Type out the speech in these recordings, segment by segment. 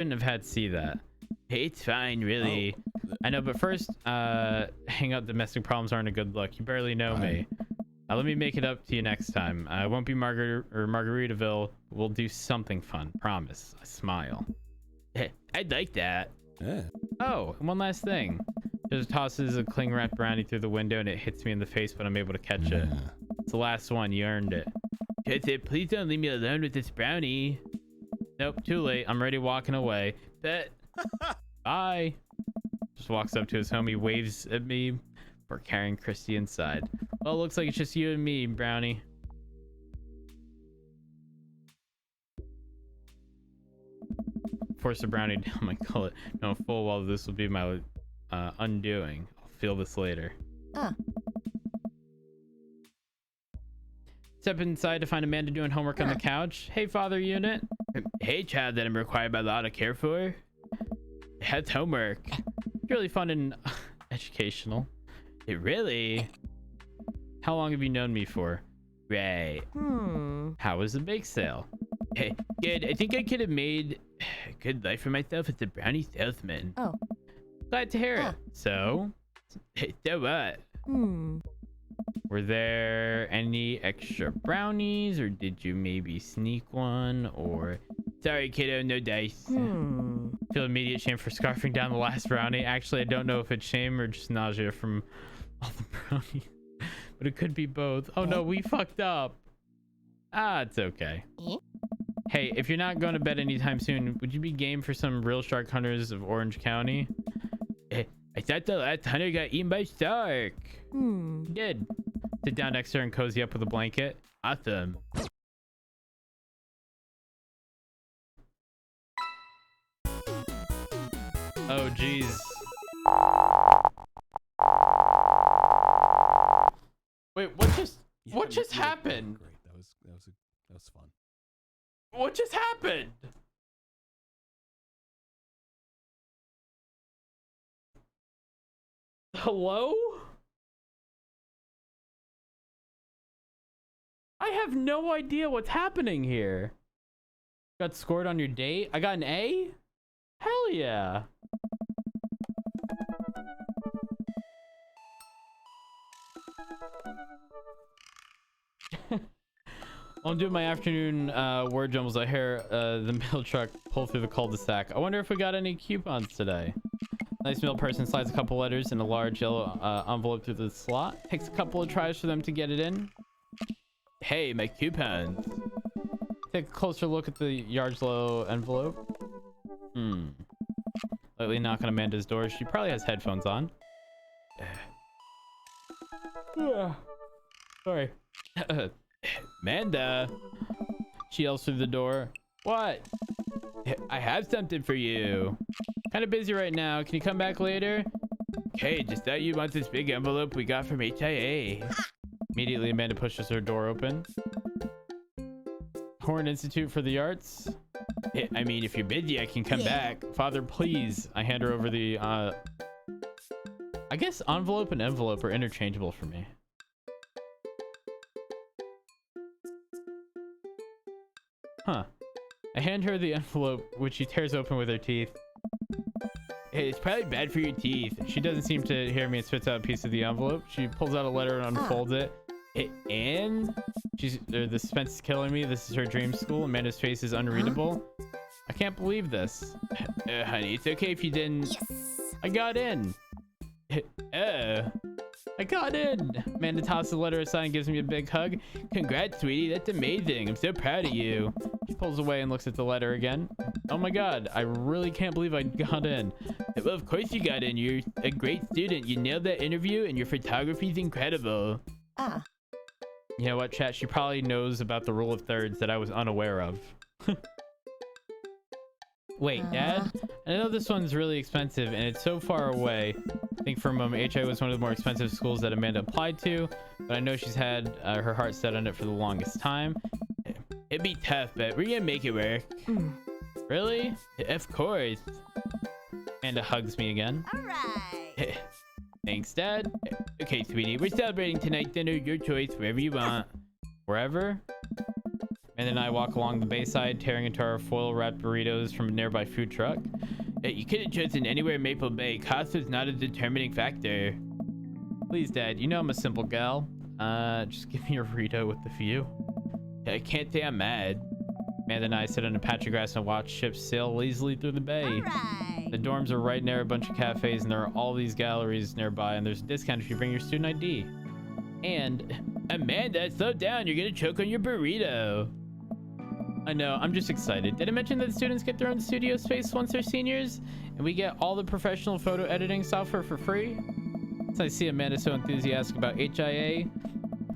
Shouldn't have had to see that. Hey, it's fine, really. I know, but first, hang up. Domestic problems aren't a good look. You barely know me. Let me make it up to you next time. I won't be Margaritaville. We'll do something fun. Promise. I smile. I'd like that. Yeah. Oh, and one last thing. Just tosses a cling wrap brownie through the window and it hits me in the face, but I'm able to catch it. It's the last one. You earned it. Please don't leave me alone with this brownie. Nope, too late. I'm already walking away. But bye. Just walks up to his homie, waves at me for carrying Christy inside. Well, it looks like it's just you and me, brownie. Force the brownie down my gullet. No, full well this will be my undoing. I'll feel this later. Step inside to find Amanda doing homework on the couch. Hey, father unit. Hey, child that I'm required by law to care for. That's homework. It's really fun and educational. It really? How long have you known me for? Right. How was the bake sale? Hey, good. I think I could have made a good life for myself as a brownie salesman. Oh. Glad to hear it. So what? Were there any extra brownies, or did you maybe sneak one? Or sorry, kiddo, no dice. Feel immediate shame for scarfing down the last brownie. Actually, I don't know if it's shame or just nausea from all the brownies, but it could be both. Oh no, we fucked up. It's okay. Hey, if you're not going to bed anytime soon, would you be game for some real shark hunters of Orange County? I thought the last hunter got eaten by shark. He did. Sit down next to her and cozy up with a blanket. Awesome. Oh, jeez. Wait, what just happened? Great. That was fun. What just happened? Hello? I have no idea what's happening here. Got scored on your date? I got an A? Hell yeah. I'm doing my afternoon word jumbles. I hear the mail truck pull through the cul-de-sac. I wonder if we got any coupons today. Nice mail person slides a couple letters in a large yellow envelope through the slot. Takes a couple of tries for them to get it in. Hey, my coupons. Take a closer look at the Yardslow envelope. Lightly knock on Amanda's door. She probably has headphones on. Sorry. Amanda. She yells through the door. What? I have something for you. Kind of busy right now. Can you come back later? Okay, just thought you want this big envelope we got from HIA. Immediately, Amanda pushes her door open. Horn Institute for the Arts. I mean, if you're busy, I can come back. Father, please. I hand her over the, I guess envelope and envelope are interchangeable for me. Huh. I hand her the envelope, which she tears open with her teeth. Hey, it's probably bad for your teeth. She doesn't seem to hear me and spits out a piece of the envelope. She pulls out a letter and unfolds it. And the suspense is killing me. This is her dream school. Amanda's face is unreadable. I can't believe this. Honey, it's okay if you didn't. Yes. I got in. I got in. Amanda tosses the letter aside and gives me a big hug. Congrats, sweetie. That's amazing. I'm so proud of you. She pulls away and looks at the letter again. Oh my god, I really can't believe I got in. Well, of course you got in. You're a great student. You nailed that interview and your photography's incredible. You know what, chat? She probably knows about the rule of thirds that I was unaware of. Wait, Dad? I know this one's really expensive and it's so far away. I think for a moment HI was one of the more expensive schools that Amanda applied to, but I know she's had her heart set on it for the longest time. It'd be tough, but we're gonna make it work. Really? Of course. Amanda hugs me again. All right. Thanks, Dad. Okay, sweetie, we're celebrating tonight. Dinner, your choice, wherever you want. Wherever? And then I walk along the bayside, tearing into our foil-wrapped burritos from a nearby food truck. Hey, you could have chosen anywhere in Maple Bay. Cost was not a determining factor. Please, Dad, you know I'm a simple gal. Just give me a burrito with the view. I can't say I'm mad. Amanda and I sit on a patch of grass and watch ships sail lazily through the bay. All right. The dorms are right near a bunch of cafes, and there are all these galleries nearby, and there's a discount if you bring your student ID. And, Amanda, slow down. You're gonna choke on your burrito. I know, I'm just excited. Did I mention that students get their own studio space once they're seniors? And we get all the professional photo editing software for free? So I see Amanda so enthusiastic about HIA,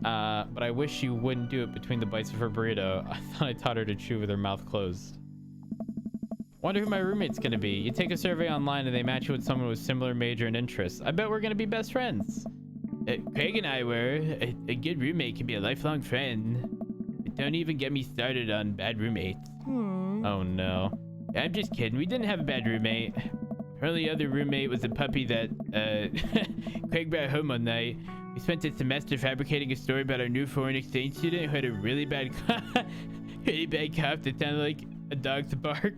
but I wish you wouldn't do it between the bites of her burrito. I thought I taught her to chew with her mouth closed. Wonder who my roommate's gonna be. You take a survey online and they match you with someone with similar major and interests. I bet we're gonna be best friends. Craig and I were. A good roommate can be a lifelong friend. Don't even get me started on bad roommates. Oh no. I'm just kidding. We didn't have a bad roommate. Our only other roommate was a puppy that Craig brought home one night. We spent a semester fabricating a story about our new foreign exchange student who had a really bad cough that sounded like a dog's bark.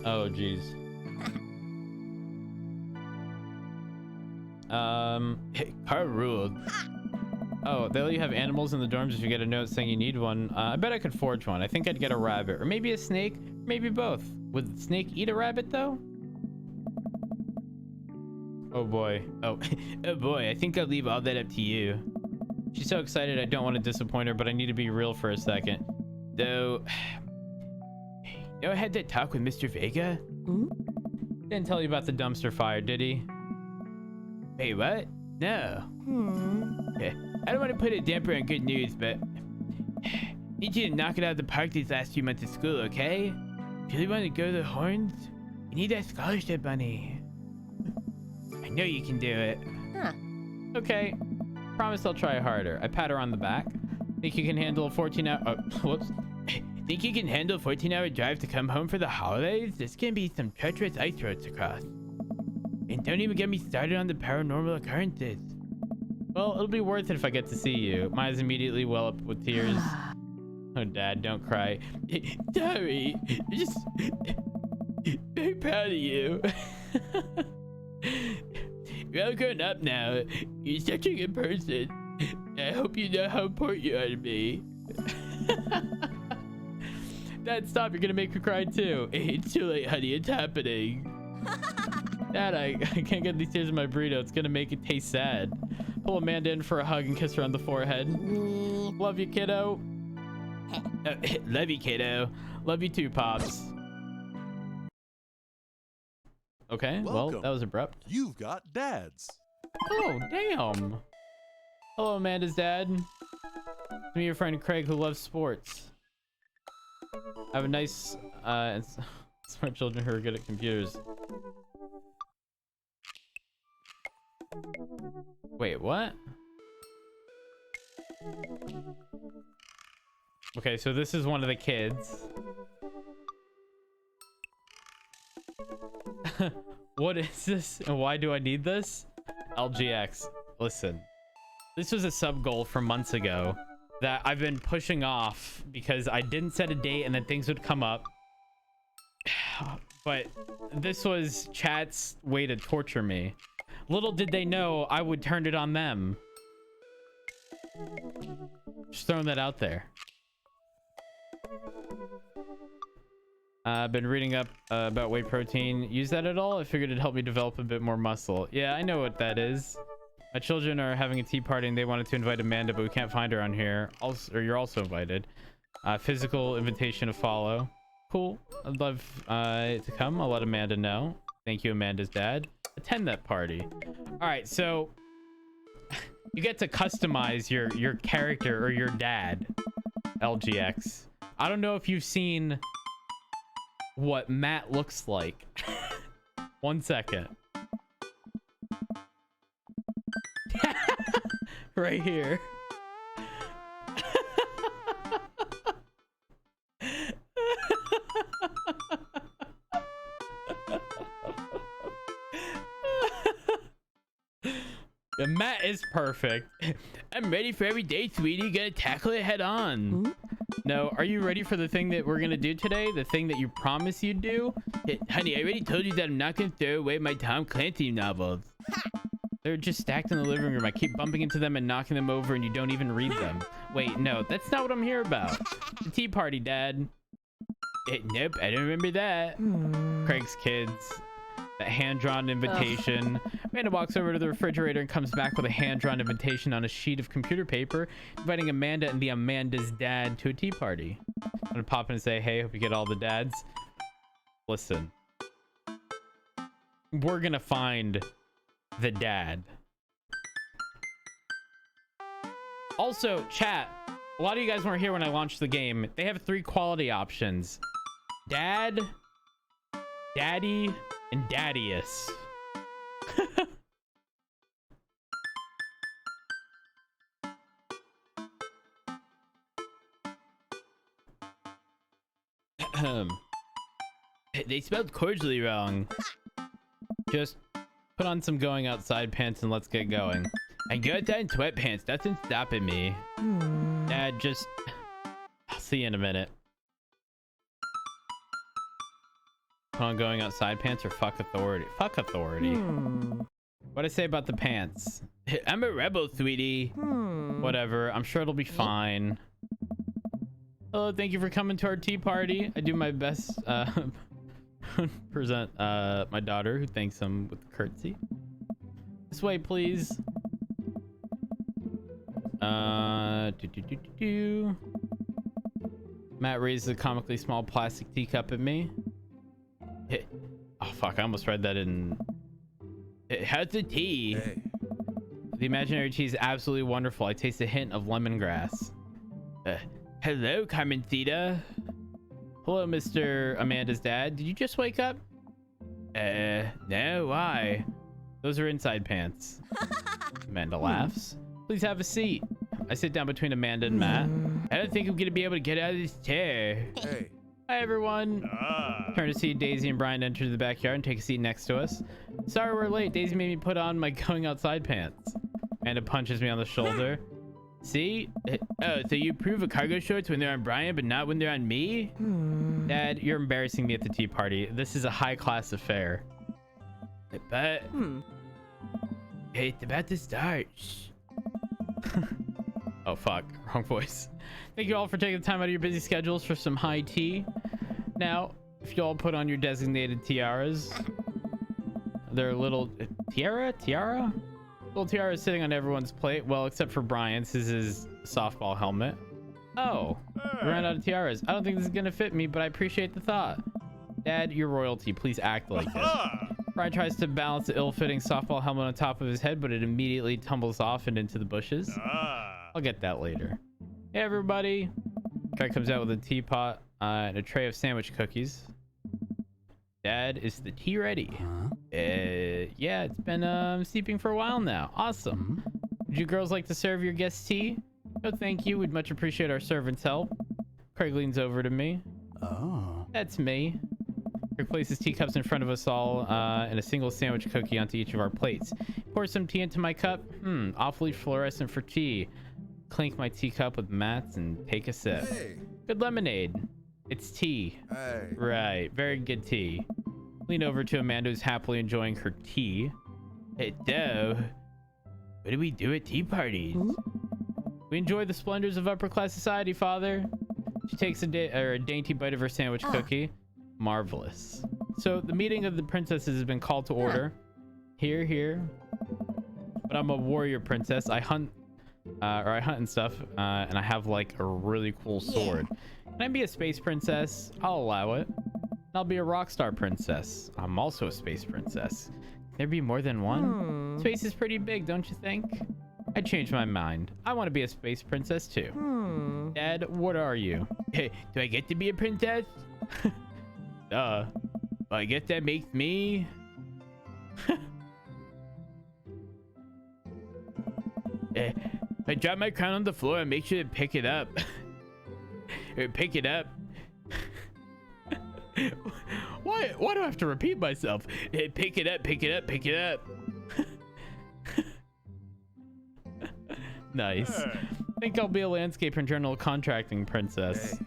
Oh jeez. Car ruled. Oh, they let you have animals in the dorms if you get a note saying you need one. I bet I could forge one. I think I'd get a rabbit, or maybe a snake, maybe both. Would the snake eat a rabbit though? Oh boy. Oh, oh boy. I think I'll leave all that up to you. She's so excited I don't want to disappoint her, but I need to be real for a second. Though, you know I had that talk with Mr. Vega? Didn't tell you about the dumpster fire, did he? Wait, what? No. I don't want to put a damper on good news, but need you to knock it out of the park these last few months of school, okay? If you really want to go to the Horns, you need that scholarship money. I know you can do it. Okay. Promise I'll try harder. I pat her on the back. Think you can handle a 14-hour... whoops. Think you can handle a 14-hour drive to come home for the holidays? There's gonna be some treacherous ice roads to cross. And don't even get me started on the paranormal occurrences. Well, it'll be worth it if I get to see you. My eyes immediately well up with tears. Oh, Dad, don't cry. Sorry. Just very proud of you. You're all grown up now. You're such a good person. I hope you know how important you are to me. Dad, stop. You're gonna make me cry too. It's too late, honey. It's happening. Dad, I can't get these tears in my burrito. It's gonna make it taste sad. Pull Amanda in for a hug and kiss her on the forehead. Love you, kiddo. Love you, kiddo. Love you too, Pops. Okay, well, that was abrupt. You've got dads. Oh, damn. Hello, Amanda's dad. It's me, your friend Craig, who loves sports. I have a nice, smart children who are good at computers. Wait, what? Okay, so this is one of the kids. What is this and why do I need this? LGX, listen. This was a sub goal from months ago that I've been pushing off because I didn't set a date and then things would come up. But this was chat's way to torture me. Little did they know I would turn it on them. Just throwing that out there. I've been reading up about whey protein. Use that at all? I figured it'd help me develop a bit more muscle. Yeah, I know what that is. My children are having a tea party and they wanted to invite Amanda, but we can't find her on here. Also, or you're also invited. Physical invitation to follow. Cool. I'd love to come. I'll let Amanda know. Thank you, Amanda's dad. Attend that party. All right, so you get to customize your character or your dad, LGX. I don't know if you've seen what Matt looks like. 1 second. Right here. The mat is perfect. I'm ready for every day, sweetie. Gonna tackle it head on. No, are you ready for the thing that we're gonna do today? The thing that you promised you'd do? Hey, honey, I already told you that I'm not gonna throw away my Tom Clancy novels. They're just stacked in the living room. I keep bumping into them and knocking them over, and you don't even read them. Wait, no, that's not what I'm here about. The tea party, Dad. Nope, I don't remember that. Craig's kids. That hand-drawn invitation. Amanda walks over to the refrigerator and comes back with a hand-drawn invitation on a sheet of computer paper, inviting Amanda and the Amanda's dad to a tea party. I'm gonna pop in and say, hey, hope you get all the dads. Listen. We're gonna find the dad. Also, chat, a lot of you guys weren't here when I launched the game. They have 3 quality options: Dad, Daddy, and Daddius. They spelled cordially wrong. Just put on some going outside pants and let's get going. I go outside in sweatpants. Nothing's stopping me. Dad, just... I'll see you in a minute. Put on going outside pants or fuck authority? Fuck authority. What'd I say about the pants? I'm a rebel, sweetie. Whatever. I'm sure it'll be fine. Hello, thank you for coming to our tea party. I do my best present my daughter, who thanks him with a curtsy. This way, please. Matt raises a comically small plastic teacup at me. Oh fuck, I almost read that in... How's the tea? Hey. The imaginary tea is absolutely wonderful. I taste a hint of lemongrass. Hello, Carmencita. Hello, Mr. Amanda's dad. Did you just wake up? No, why? Those are inside pants. Amanda laughs. Please have a seat. I sit down between Amanda and Matt. I don't think I'm gonna be able to get out of this chair. Hey. Hi, everyone. Turn to see Daisy and Brian enter the backyard and take a seat next to us. Sorry we're late. Daisy made me put on my going outside pants. Amanda punches me on the shoulder. See? Oh, so you approve of cargo shorts when they're on Brian, but not when they're on me? Dad, you're embarrassing me at the tea party. This is a high-class affair. But... Hey, it's about to start. Shh. Oh, fuck. Wrong voice. Thank you all for taking the time out of your busy schedules for some high tea. Now, if you all put on your designated tiaras. They're a little... Tiara? Little tiara is sitting on everyone's plate. Well, except for Brian's. This is his softball helmet. Oh, we ran out of tiaras. I don't think this is going to fit me, but I appreciate the thought. Dad, you're royalty. Please act like it. Brian tries to balance the ill-fitting softball helmet on top of his head, but it immediately tumbles off and into the bushes. I'll get that later. Hey, everybody. Guy comes out with a teapot and a tray of sandwich cookies. Dad, is the tea ready? Yeah, it's been steeping for a while now. Awesome. Would you girls like to serve your guests tea? No, thank you. We'd much appreciate our servants' help. Craig leans over to me. Oh. That's me. Craig places teacups in front of us all and a single sandwich cookie onto each of our plates. Pour some tea into my cup. Awfully fluorescent for tea. Clink my teacup with mats and take a sip. Hey. Good lemonade. It's tea. Hey. Right. Very good tea. Lean over to Amanda, who's happily enjoying her tea. Hey, Doe. What do we do at tea parties? We enjoy the splendors of upper-class society, Father. She takes a dainty bite of her sandwich cookie. Marvelous. So, the meeting of the princesses has been called to order. Here. But I'm a warrior princess. I hunt and stuff, and I have like a really cool sword. Can I be a space princess? I'll allow it. I'll be a rock star princess. I'm also a space princess. Can there be more than one? Space is pretty big, don't you think? I changed my mind. I want to be a space princess too. Dad, what are you? Hey, do I get to be a princess? Well, I guess that makes me... I drop my crown on the floor and make sure to pick it up. Or pick it up. Why do I have to repeat myself? Pick it up, pick it up, pick it up. Nice. Think I'll be a landscape and general contracting princess.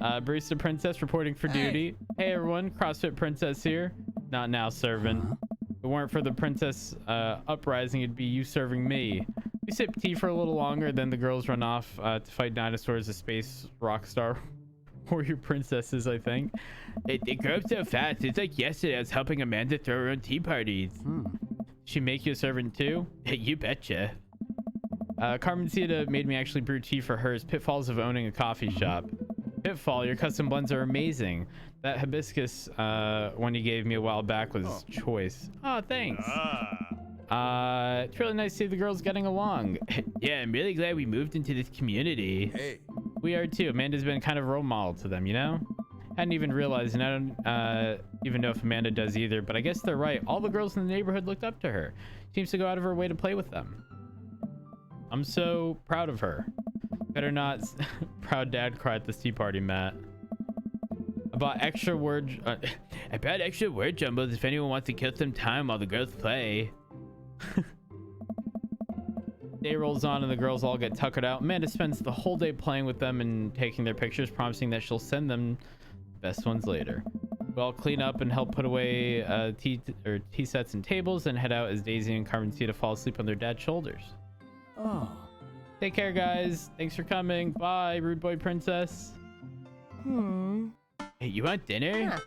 Barista princess reporting for duty. Hey everyone, CrossFit princess here. Not now, servant. If it weren't for the princess uprising, it'd be you serving me. We sip tea for a little longer, then the girls run off to fight dinosaurs, a space rock star warrior princesses, I think. They grow up so fast. It's like yesterday I was helping Amanda throw her own tea parties. She make you a servant too? You betcha. Carmencita made me actually brew tea for hers. Pitfalls of owning a coffee shop. Pitfall, your custom blends are amazing. That hibiscus one you gave me a while back was choice. Oh, thanks. It's really nice to see the girls getting along. Yeah, I'm really glad we moved into this community. Hey. We are too. Amanda's been kind of a role model to them, you know? Hadn't even realized, and I don't even know if Amanda does either, but I guess they're right. All the girls in the neighborhood looked up to her. Seems to go out of her way to play with them. I'm so proud of her. Better not proud dad cry at this tea party, Matt. I bought extra word jumbles if anyone wants to kill some time while the girls play. Day rolls on and the girls all get tuckered out. Amanda spends the whole day playing with them and taking their pictures, promising that she'll send them best ones later. We'll clean up and help put away tea sets and tables, and head out as Daisy and Carmencita fall asleep on their dad's shoulders. Oh. Take care, guys. Thanks for coming. Bye, rude boy princess. Hey, you want dinner? Yeah.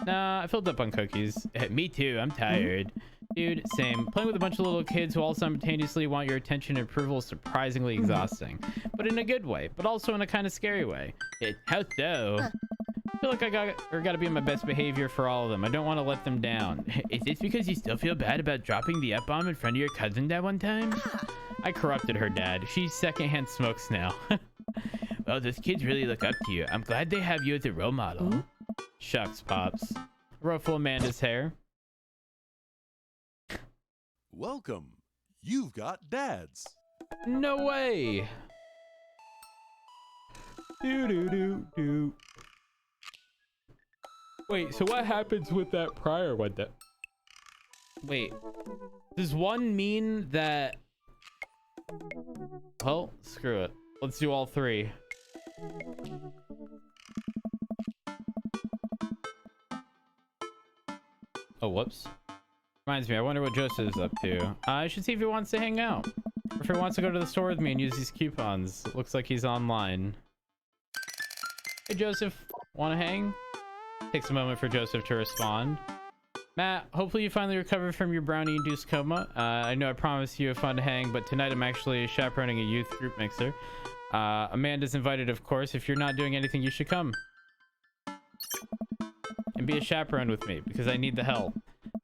Nah, I filled up on cookies. Me too. I'm tired. Dude, same. Playing with a bunch of little kids who all simultaneously want your attention and approval is surprisingly exhausting. But in a good way, but also in a kind of scary way. How so? I feel like I gotta be on my best behavior for all of them. I don't want to let them down. Is this because you still feel bad about dropping the F-bomb in front of your cousin that one time? I corrupted her dad. She secondhand smokes now. Well, those kids really look up to you. I'm glad they have you as a role model. Shucks, Pops. Ruffle Amanda's hair. Welcome. You've got dads. No way. Do. Wait, so what happens with that prior one? Wait, does one mean that... Well, screw it. Let's do all three. Oh, whoops. Reminds me, I wonder what Joseph is up to. I should see if he wants to hang out. Or if he wants to go to the store with me and use these coupons. Looks like he's online. Hey, Joseph. Want to hang? Takes a moment for Joseph to respond. Matt, hopefully you finally recovered from your brownie-induced coma. I know I promised you a fun hang, but tonight I'm actually chaperoning a youth group mixer. Amanda's invited, of course. If you're not doing anything, you should come. And be a chaperone with me, because I need the help.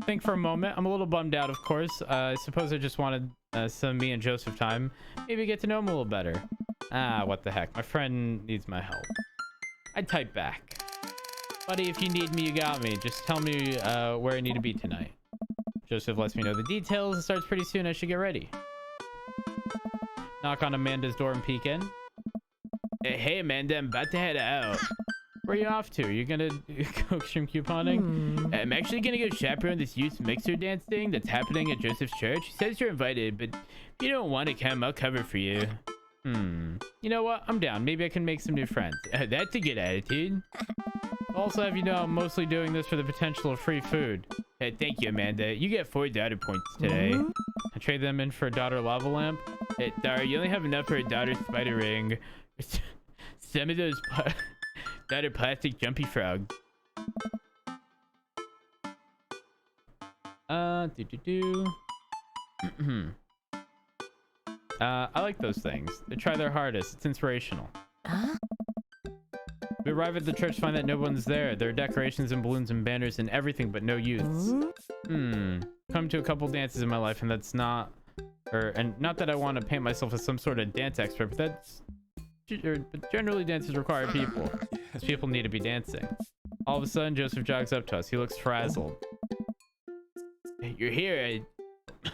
Think for a moment. I'm a little bummed out, of course. I suppose I just wanted some me and Joseph time. Maybe get to know him a little better. What the heck. My friend needs my help. I'd type back. Buddy, if you need me, you got me. Just tell me where I need to be tonight. Joseph lets me know the details. It starts pretty soon. I should get ready. Knock on Amanda's door and peek in. Hey, Amanda, I'm about to head out. Where are you off to? Are you gonna go extreme couponing? I'm actually gonna go chaperone this youth mixer dance thing that's happening at Joseph's church. He says you're invited, but if you don't want to come, I'll cover for you. You know what? I'm down. Maybe I can make some new friends. That's a good attitude. I'll also have you know I'm mostly doing this for the potential of free food. Thank you, Amanda. You get 4 daughter points today. I trade them in for a daughter lava lamp. Sorry, you only have enough for a daughter spider ring. Some of those daughter plastic jumpy frog. I like those things. They try their hardest. It's inspirational. We arrive at the church, find that no one's there. There are decorations and balloons and banners and everything, but no youths. Come to a couple dances in my life, and that's not... and not that I want to paint myself as some sort of dance expert, but that's... But generally, dances require people. Because people need to be dancing. All of a sudden, Joseph jogs up to us. He looks frazzled. You're here.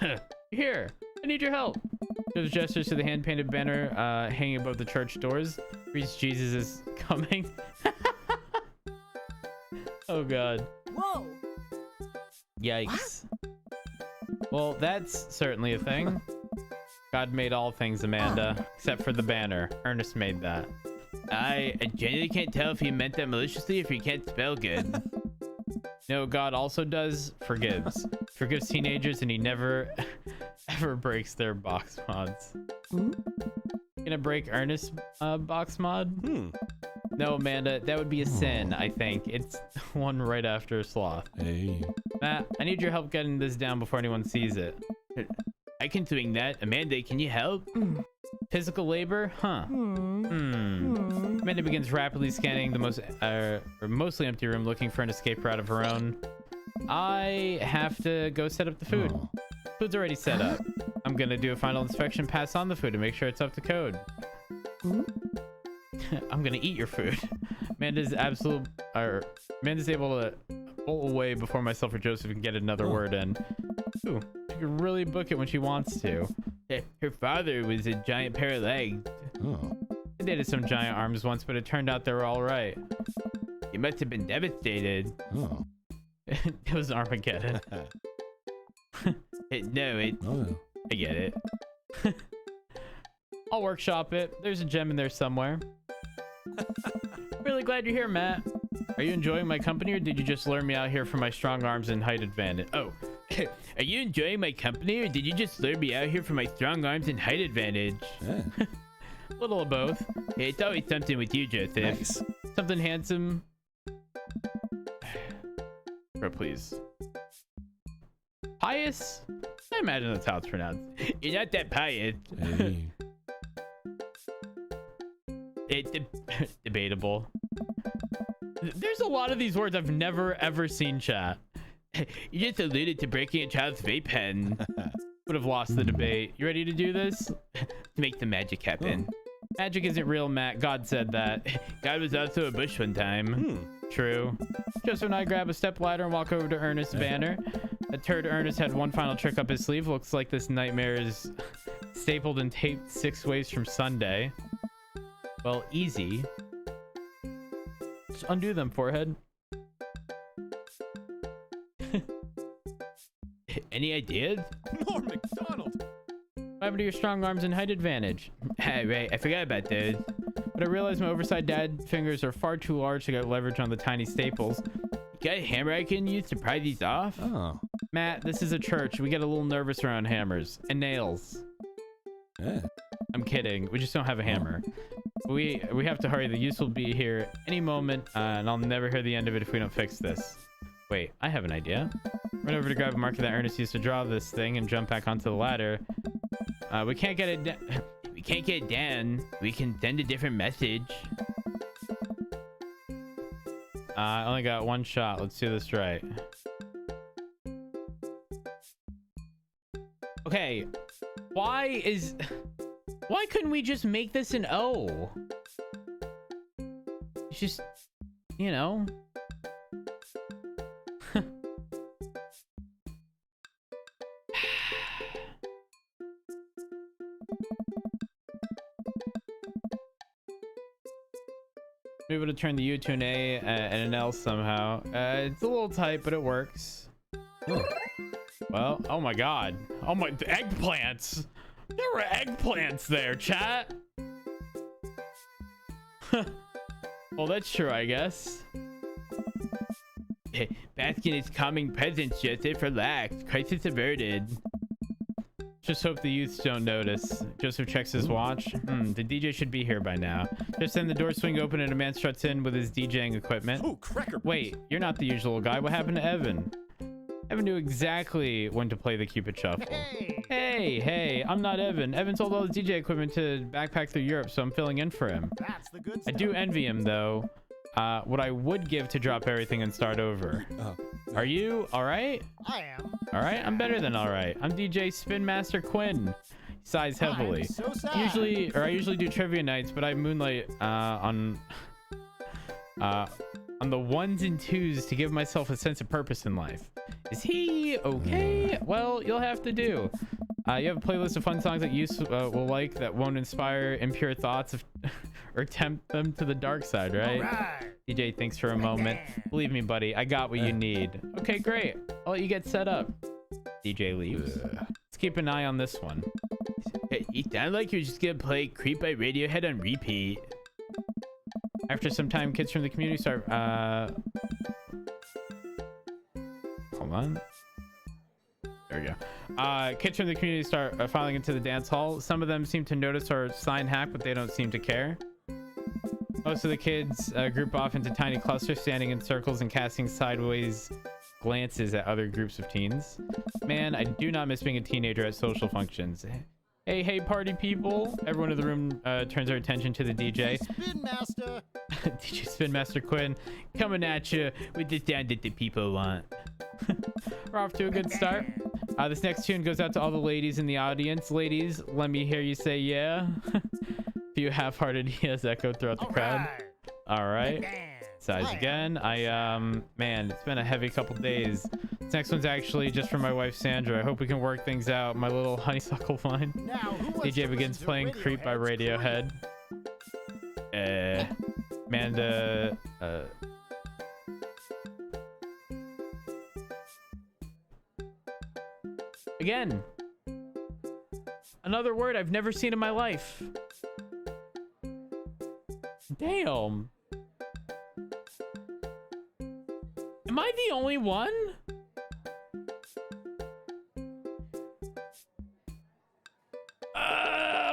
You're here. I need your help. Joseph gestures to the hand-painted banner hanging above the church doors. Reads Jesus is coming. Oh, God. Whoa. Yikes. Well, that's certainly a thing. God made all things, Amanda, except for the banner. Ernest made that. I genuinely can't tell if he meant that maliciously, if he can't spell good. No, God also does forgives. Forgives teenagers, and he never, ever breaks their box mods. Gonna break Ernest's box mod? No, Amanda, that would be a sin, I think. It's one right after sloth. Hey. Matt, I need your help getting this down before anyone sees it. I can swing that. Amanda, can you help? Physical labor? Huh. Amanda begins rapidly scanning the mostly empty room, looking for an escape route of her own. I have to go set up the food. Food's already set up. I'm gonna do a final inspection, pass on the food, and make sure it's up to code. I'm gonna eat your food. Amanda's able to pull away before myself or Joseph can get another word in. Ooh, she can really book it when she wants to. Her father was a giant pair of legs. I dated some giant arms once, but it turned out they were all right. He must have been devastated. It was Armageddon. I get it. I'll workshop it. There's a gem in there somewhere. Really glad you're here, Matt. Are you enjoying my company, or did you just lure me out here for my strong arms and height advantage? Oh, are you enjoying my company, or did you just lure me out here for my strong arms and height advantage? A little of both. It's always something with you, Joseph. Nice. Something handsome. Bro, please. Pious? I imagine that's how it's pronounced. You're not that pious. Hey. It's debatable. There's a lot of these words I've never ever seen, chat. You just alluded to breaking a child's vape pen. Would have lost the debate. You ready to do this? To make the magic happen. Magic isn't real, Matt. God said that. God was also a bush one time. True. Joseph and I grab a step ladder and walk over to Ernest's banner. That turd Ernest had one final trick up his sleeve. Looks like this nightmare is stapled and taped 6 ways from Sunday. Well, easy. Just undo them, forehead. Any ideas? Norm McDonald. What happened to your strong arms and height advantage? Right, I forgot about those. But I realized my oversized dad fingers are far too large to get leverage on the tiny staples. You got a hammer I can use to pry these off? Oh. Matt, this is a church. We get a little nervous around hammers. And nails. I'm kidding. We just don't have a hammer. We have to hurry. The use will be here any moment, and I'll never hear the end of it if we don't fix this. Wait, I have an idea. Run over to grab a marker that Ernest used to draw this thing and jump back onto the ladder. We can't get it we can't get it down. We can send a different message. I only got one shot. Let's do this right. Okay. Why couldn't we just make this an O? It's just, you know. Be able to turn the U to an A and an L somehow. It's a little tight, but it works. Well, oh my god. Oh my, eggplants. There were eggplants there, chat. Well, that's true, I guess. Baskin is calming presence, Joseph. Relax. Crisis averted. Just hope the youths don't notice. Joseph checks his watch. The DJ should be here by now. Just then the doors swing open and a man struts in with his DJing equipment. Oh, cracker. Wait, you're not the usual guy. What happened to Evan? Evan knew exactly when to play the Cupid Shuffle. Hey, I'm not Evan. Evan sold all his DJ equipment to backpack through Europe, so I'm filling in for him. That's the good I do envy him, though. What I would give to drop everything and start over. Are you all right? I am. All right, I'm better than all right. I'm DJ Spin Master Quinn. He sighs heavily. I'm so sad. I usually do trivia nights, but I moonlight on the ones and twos to give myself a sense of purpose in life. Is he okay? Well, you'll have to do. You have a playlist of fun songs that you will like that won't inspire impure thoughts or tempt them to the dark side, right? All right. DJ thinks for a moment. Believe me, buddy, I got what you need. Okay, great. I'll let you get set up. DJ leaves. Let's keep an eye on this one. Hey, you sound like you're just gonna play Creep by Radiohead on repeat. After some time, kids from the community start, hold on. There we go. Kids from the community start filing into the dance hall. Some of them seem to notice our sign hack, but they don't seem to care. Most of the kids group off into tiny clusters, standing in circles and casting sideways glances at other groups of teens. Man, I do not miss being a teenager at social functions. Hey, party people. Everyone in the room turns their attention to the DJ. Spin Master. DJ Spin Master Quinn coming at you with the sound that the people want. We're off to a good start. This next tune goes out to all the ladies in the audience. Ladies, let me hear you say yeah. Few half-hearted yes echoed throughout the crowd. All right. Size again. Man, it's been a heavy couple days. This next one's actually just for my wife Sandra. I hope we can work things out. My little honeysuckle vine. DJ begins playing Creep by Radiohead. Amanda, again, another word I've never seen in my life. Damn. Am I the only one?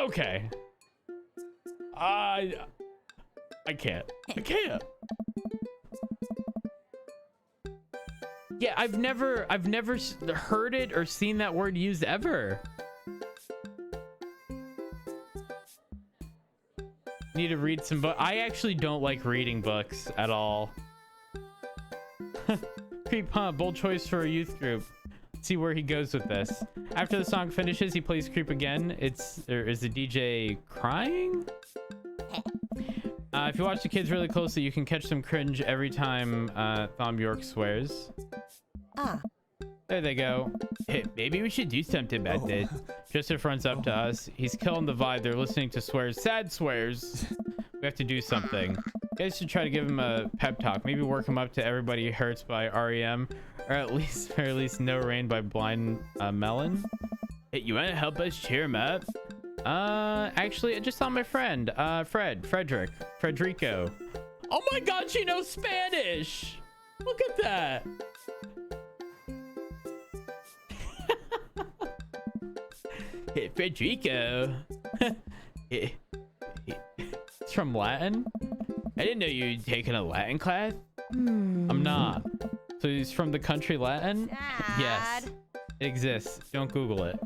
Okay. I can't. Yeah, I've never heard it or seen that word used ever. Need to read some books. I actually don't like reading books at all. Creep, huh? Bold choice for a youth group. Let's see where he goes with this. After the song finishes, he plays Creep again. Is the DJ crying? If you watch the kids really closely, you can catch some cringe every time Thom Yorke swears. There they go. Hey, maybe we should do something about this. Joseph runs up to us. He's killing the vibe. They're listening to swears. Sad swears. We have to do something. You guys should try to give him a pep talk. Maybe work him up to Everybody Hurts by REM. Or at least No Rain by Blind Melon. Hey, you want to help us cheer him up? Actually, I just saw my friend, Frederico. Oh my god, she knows Spanish! Look at that! Hey, Frederico. It's from Latin? I didn't know you were taking a Latin class. I'm not. So he's from the country Latin? Dad. Yes. It exists. Don't Google it.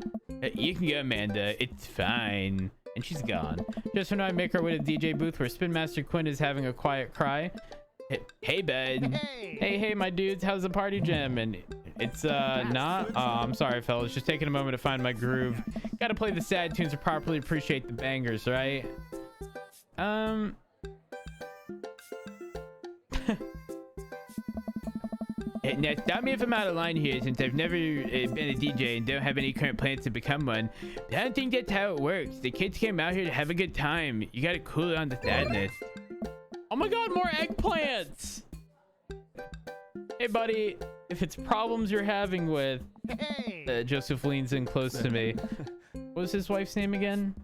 You can go, Amanda. It's fine. And she's gone. Just when I make our way to the DJ booth where Spin Master Quinn is having a quiet cry. Hey, bud. Hey, my dudes. How's the party jam? And it's not. Oh, I'm sorry, fellas. Just taking a moment to find my groove. Gotta play the sad tunes to properly appreciate the bangers, right? Now, stop me if I'm out of line here, since I've never been a DJ and don't have any current plans to become one. But I don't think that's how it works. The kids came out here to have a good time. You gotta cool down the sadness. Oh my god, more eggplants! Hey, buddy, if it's problems you're having with... Joseph leans in close to me. What was his wife's name again?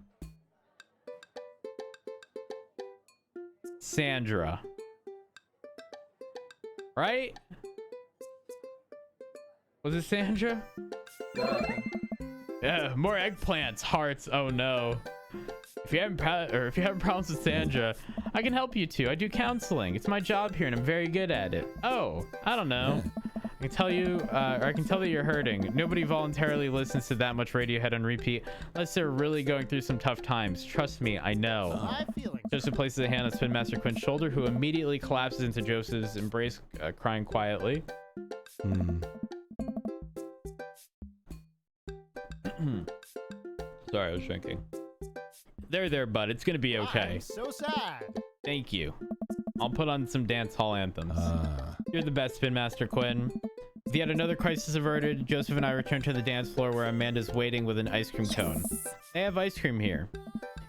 Sandra. Right? Was it Sandra? Yeah, more eggplants, hearts. Oh no. If you have problems with Sandra, I can help you too. I do counseling. It's my job here and I'm very good at it. Oh, I don't know. I can tell you, or I can tell that you're hurting. Nobody voluntarily listens to that much Radiohead on repeat unless they're really going through some tough times. Trust me, I know. Joseph places a hand on Spin Master Quinn's shoulder, who immediately collapses into Joseph's embrace, crying quietly. Sorry, I was drinking. There, bud. It's gonna be okay. I'm so sad. Thank you. I'll put on some dance hall anthems. You're the best, Spin Master Quinn. With yet another crisis averted, Joseph and I return to the dance floor where Amanda's waiting with an ice cream cone. They have ice cream here.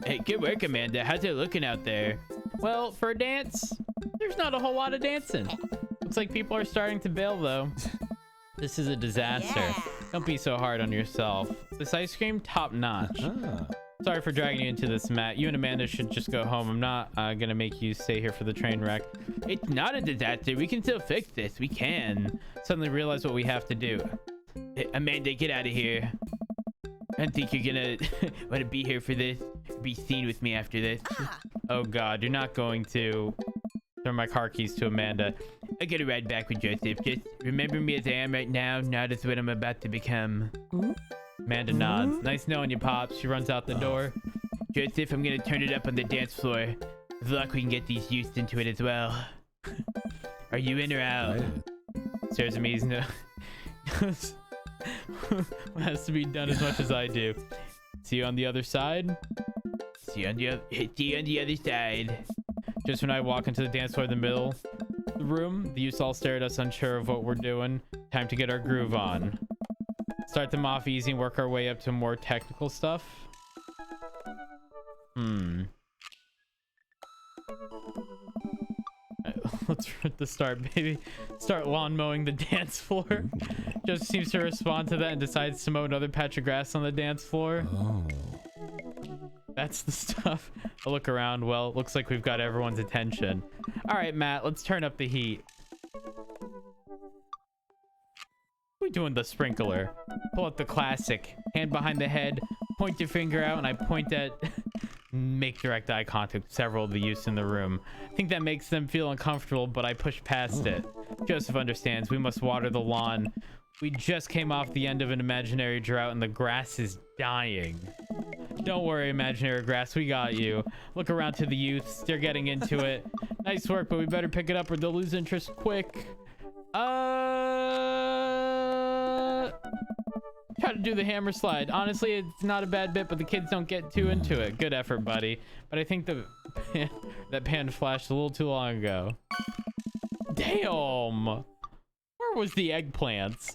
Hey, good work, Amanda. How's it looking out there? Well, for a dance, there's not a whole lot of dancing. Looks like people are starting to bail, though. This is a disaster. Yeah. Don't be so hard on yourself. This ice cream, top notch. Sorry for dragging you into this, Matt. You and Amanda should just go home. I'm not gonna make you stay here for the train wreck. It's not a disaster. We can still fix this. We can. Suddenly realize what we have to do. Hey, Amanda, get out of here. I don't think you're gonna want to be here for this. Be seen with me after this. Oh God, you're not going to throw my car keys to Amanda. I gotta ride back with Joseph. Just remember me as I am right now, not as what I'm about to become. Amanda nods. Nice knowing you, Pops. She runs out the door. Joseph, I'm gonna turn it up on the dance floor. With luck, we can get these youths into it as well. Are you in or out? Stares at me. He's no. What has to be done as much as I do. See you on the other side. See you on the other side. Just when I walk into the dance floor in the middle of the room, the youths all stare at us, unsure of what we're doing. Time to get our groove on. Start them off easy and work our way up to more technical stuff. Let's the start, baby. Start lawn mowing the dance floor. Just seems to respond to that and decides to mow another patch of grass on the dance floor. That's the stuff. I look around. Well, looks like we've got everyone's attention. All right, Matt, let's turn up the heat. We doing the sprinkler. Pull out the classic. Hand behind the head. Point your finger out, and I point at... Make direct eye contact with several of the youths in the room. I think that makes them feel uncomfortable, but I push past it. Joseph understands. We must water the lawn. We just came off the end of an imaginary drought, and the grass is dying. Don't worry, imaginary grass. We got you. Look around to the youths. They're getting into it. Nice work, but we better pick it up or they'll lose interest quick. Try to do the hammer slide. Honestly, it's not a bad bit, but the kids don't get too into it. Good effort, buddy. But I think that pan flashed a little too long ago. Damn! Where was the eggplants?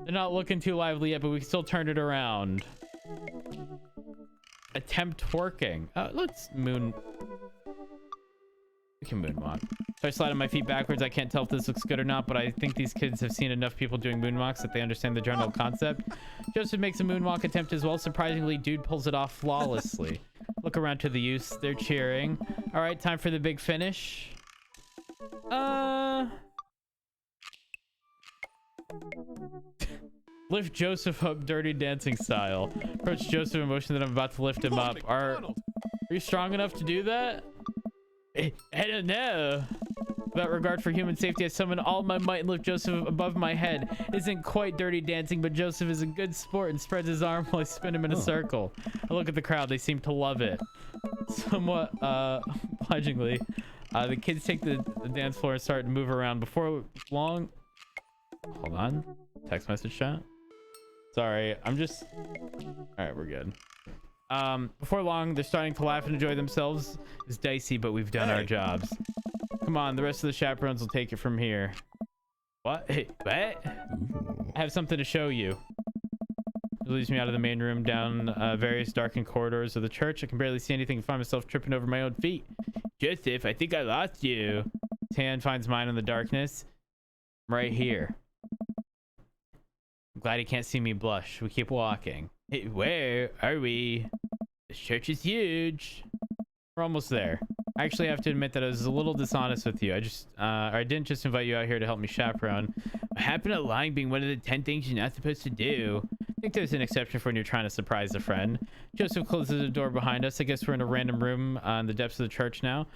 They're not looking too lively yet, but we can still turn it around. Attempt twerking. Let's moon... We can moonwalk. So I slide on my feet backwards. I can't tell if this looks good or not, but I think these kids have seen enough people doing moonwalks that they understand the general concept. Joseph makes a moonwalk attempt as well. Surprisingly, dude pulls it off flawlessly. Look around to the youths. They're cheering. All right, time for the big finish. Lift Joseph up dirty dancing style. Approach Joseph in motion that I'm about to lift him up. Are you strong enough to do that? I don't know. Without regard for human safety, I summon all my might and lift Joseph above my head. It isn't quite dirty dancing, but Joseph is a good sport and spreads his arm while I spin him in a circle. I look at the crowd. They seem to love it. Somewhat obligingly, the kids take the dance floor and start to move around. Before long... Hold on. Text message chat. Sorry, I'm just... All right, we're good. Before long, they're starting to laugh and enjoy themselves. It's dicey, but we've done our jobs. Come on, the rest of the chaperones will take it from here. What? Hey, what? I have something to show you. It leads me out of the main room down various darkened corridors of the church. I can barely see anything and find myself tripping over my own feet. Joseph, I think I lost you. His hand finds mine in the darkness. Right here. I'm glad he can't see me blush. We keep walking. Hey, where are we? This church is huge. We're almost there. I actually have to admit that I was a little dishonest with you. I didn't just invite you out here to help me chaperone. What happened to lying being one of the 10 things you're not supposed to do? I think there's an exception for when you're trying to surprise a friend. Joseph closes the door behind us. I guess we're in a random room in the depths of the church now.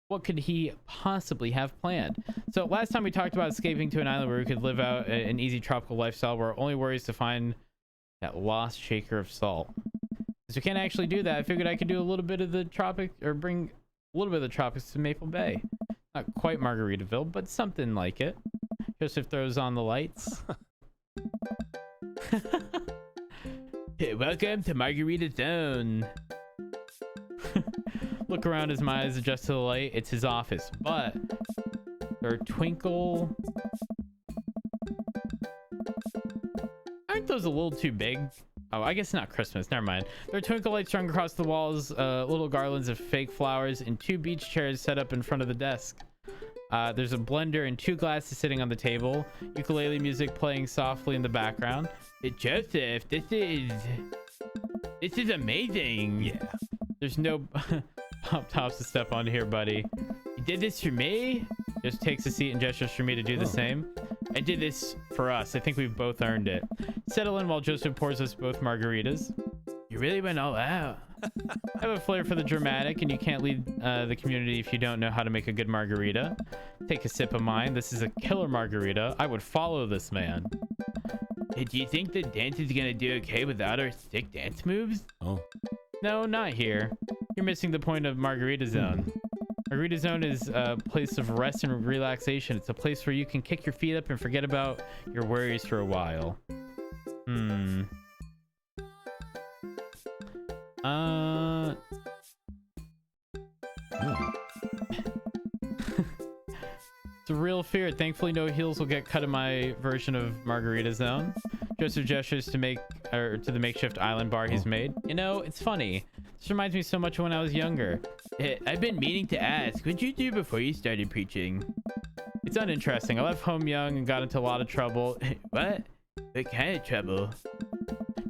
What could he possibly have planned? So last time we talked about escaping to an island where we could live out an easy tropical lifestyle where our only worry is to find that lost shaker of salt. Since we can't actually do that, I figured I could do a little bit of the tropic, or bring a little bit of the tropics to Maple Bay. Not quite Margaritaville, but something like it. Joseph throws on the lights. Hey, welcome to Margarita Zone. Look around as my eyes adjust to the light. It's his office, but there are twinkle... Aren't those a little too big? Oh, I guess not Christmas. Never mind. There are twinkle lights strung across the walls, little garlands of fake flowers, and 2 beach chairs set up in front of the desk. There's a blender and 2 glasses sitting on the table. Ukulele music playing softly in the background. Hey, Joseph, this This is amazing. Yeah. There's no pop tops to step on here, buddy. You did this for me? Just takes a seat and gestures for me to do the same. I did this for us. I think we've both earned it. Settle in while Joseph pours us both margaritas. You really went all out. I have a flair for the dramatic, and you can't lead the community if you don't know how to make a good margarita. Take a sip of mine. This is a killer margarita. I would follow this man. Hey, do you think the dance is gonna do okay without our sick dance moves? Oh. No, not here. You're missing the point of Margarita Zone. Margarita Zone is a place of rest and relaxation. It's a place where you can kick your feet up and forget about your worries for a while. It's a real fear. Thankfully, no heels will get cut in my version of Margarita Zone. Joseph gestures to the makeshift island bar he's made. You know, it's funny. This reminds me so much of when I was younger. I've been meaning to ask, what'd you do before you started preaching? It's uninteresting. I left home young and got into a lot of trouble. What? What kind of trouble?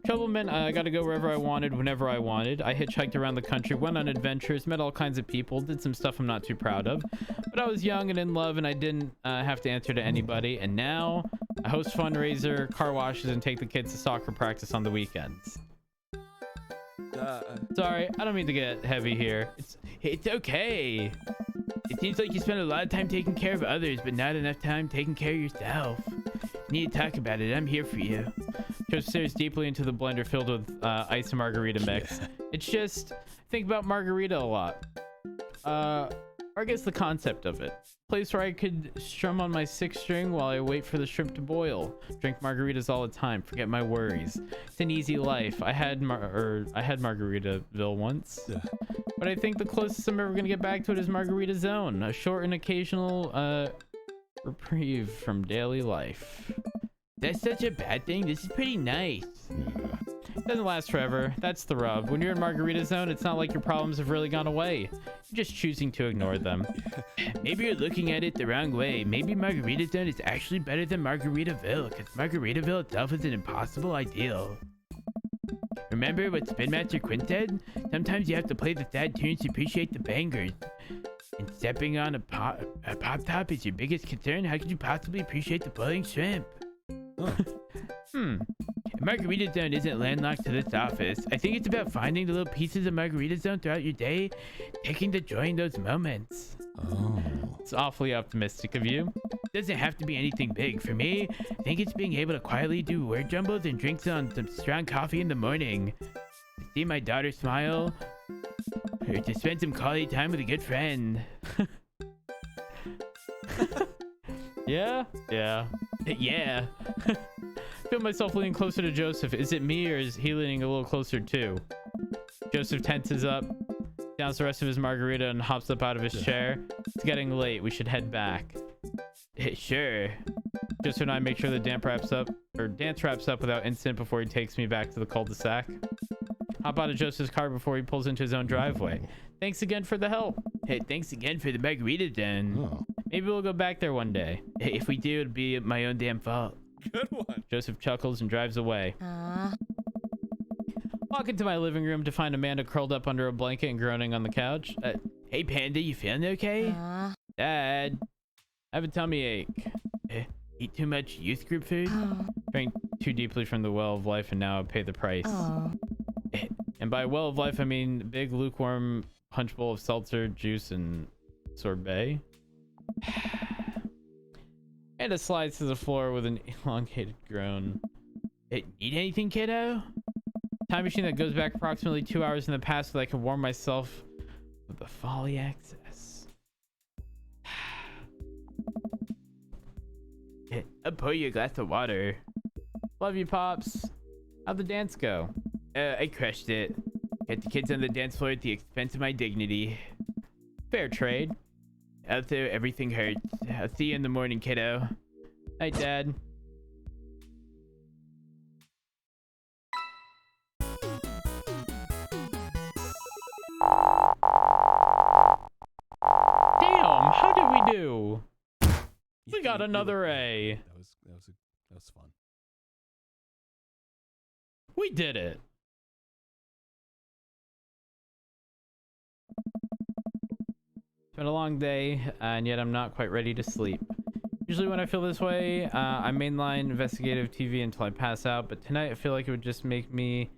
Trouble meant I got to go wherever I wanted, whenever I wanted. I hitchhiked around the country, went on adventures, met all kinds of people, did some stuff I'm not too proud of. But I was young and in love, and I didn't have to answer to anybody. And now I host fundraiser, car washes, and take the kids to soccer practice on the weekends. Sorry, I don't mean to get heavy here. It's okay. It seems like you spend a lot of time taking care of others, but not enough time taking care of yourself. You need to talk about it. I'm here for you. Joseph stares deeply into the blender filled with ice and margarita mix. Yeah. It's just, I think about margarita a lot. Or I guess the concept of it. Place where I could strum on my sixth string while I wait for the shrimp to boil. Drink margaritas all the time. Forget my worries. It's an easy life. I had Margaritaville once. Yeah. But I think the closest I'm ever gonna get back to it is Margarita Zone. A short and occasional reprieve from daily life. That's such a bad thing. This is pretty nice. It doesn't last forever. That's the rub. When you're in Margarita Zone, it's not like your problems have really gone away. You're just choosing to ignore them. Maybe you're looking at it the wrong way. Maybe Margarita Zone is actually better than Margaritaville, because Margaritaville itself is an impossible ideal. Remember what Spin Master Quinn said? Sometimes you have to play the sad tunes to appreciate the bangers. And stepping on a pop top is your biggest concern? How could you possibly appreciate the boiling shrimp? Margarita Zone isn't landlocked to this office. I think it's about finding the little pieces of Margarita Zone throughout your day, taking the joy in those moments. Oh. It's awfully optimistic of you. It doesn't have to be anything big. For me, I think it's being able to quietly do word jumbles and drink some strong coffee in the morning. To see my daughter smile, or to spend some quality time with a good friend. Yeah? Yeah. Yeah. Feel myself leaning closer to Joseph. Is it me, or is he leaning a little closer too? Joseph tenses up, downs the rest of his margarita, and hops up out of his chair. It's getting late. We should head back. Sure. Joseph and I make sure the dance wraps up without incident before he takes me back to the cul-de-sac. Hop out of Joseph's car before he pulls into his own driveway. Thanks again for the help. Hey, thanks again for the margarita then. Oh. Maybe we'll go back there one day. Hey, if we do, it'll be my own damn fault. Good one. Joseph chuckles and drives away. Walk into my living room to find Amanda curled up under a blanket and groaning on the couch. Hey, Panda, you feeling okay? Dad, I have a tummy ache. Eat too much youth group food? Drank too deeply from the well of life and now I pay the price. And by well of life, I mean big lukewarm punch bowl of seltzer, juice, and sorbet. And slides to the floor with an elongated groan. Hey, need anything, kiddo? Time machine that goes back approximately 2 hours in the past so that I can warm myself with the folly access. I'll pour you a glass of water. Love you, Pops. How'd the dance go? I crushed it. Got the kids on the dance floor at the expense of my dignity. Fair trade. Also, everything hurts. I'll see you in the morning, kiddo. Night, Dad. Damn, how did we do? We got another A. That was fun. We did it. It's been a long day, and yet I'm not quite ready to sleep. Usually when I feel this way, I mainline investigative TV until I pass out, but tonight I feel like it would just make me